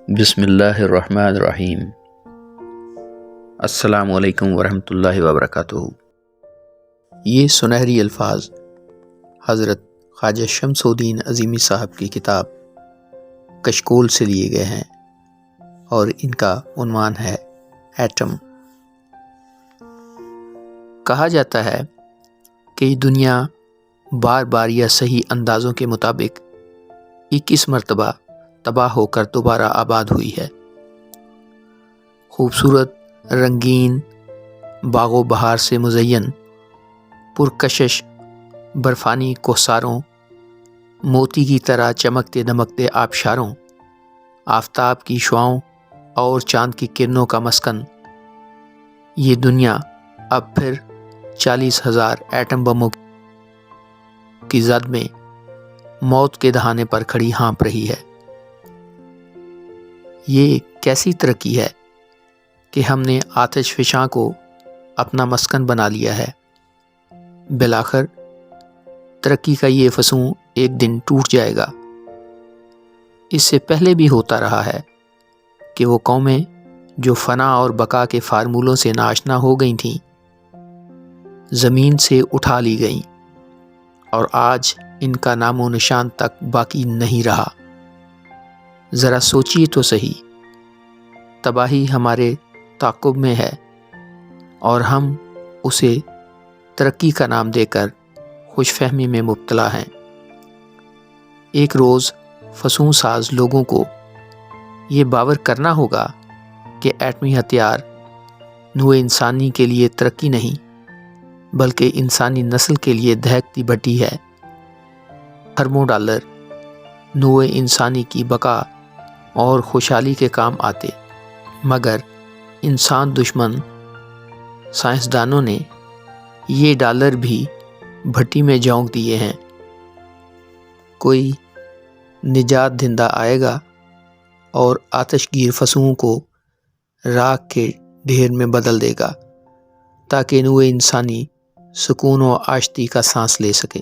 بسم اللہ الرحمن الرحیم۔ السلام علیکم ورحمۃ اللہ وبرکاتہ۔ یہ سنہری الفاظ حضرت خواجہ شمس الدین عظیمی صاحب کی کتاب کشکول سے لیے گئے ہیں اور ان کا عنوان ہے ایٹم۔ کہا جاتا ہے کہ یہ دنیا بار بار یا صحیح اندازوں کے مطابق 21 مرتبہ تباہ ہو کر دوبارہ آباد ہوئی ہے۔ خوبصورت رنگین باغ و بہار سے مزین پرکشش برفانی کوہساروں، موتی کی طرح چمکتے دمکتے آبشاروں، آفتاب کی شعاؤں اور چاند کی کرنوں کا مسکن، یہ دنیا اب پھر 40,000 ایٹم بموں کی زد میں موت کے دہانے پر کھڑی ہانپ رہی ہے۔ یہ کیسی ترقی ہے کہ ہم نے آتش فشاں کو اپنا مسکن بنا لیا ہے۔ بالآخر ترقی کا یہ فسوں ایک دن ٹوٹ جائے گا۔ اس سے پہلے بھی ہوتا رہا ہے کہ وہ قومیں جو فنا اور بقا کے فارمولوں سے ناشنا ہو گئی تھیں، زمین سے اٹھا لی گئیں اور آج ان کا نام و نشان تک باقی نہیں رہا۔ ذرا سوچیے تو صحیح، تباہی ہمارے تعاقب میں ہے اور ہم اسے ترقی کا نام دے کر خوش فہمی میں مبتلا ہیں۔ ایک روز فسوں ساز لوگوں کو یہ باور کرنا ہوگا کہ ایٹمی ہتھیار نوع انسانی کے لیے ترقی نہیں بلکہ انسانی نسل کے لیے دہکتی بھٹی ہے۔ اربوں ڈالر نوع انسانی کی بقا اور خوشحالی کے کام آتے، مگر انسان دشمن سائنسدانوں نے یہ ڈالر بھی بھٹی میں جھونک دیے ہیں۔ کوئی نجات دہندہ آئے گا اور آتش گیر فسوؤں کو راکھ کے ڈھیر میں بدل دے گا تاکہ نوع انسانی سکون و آشتی کا سانس لے سکے۔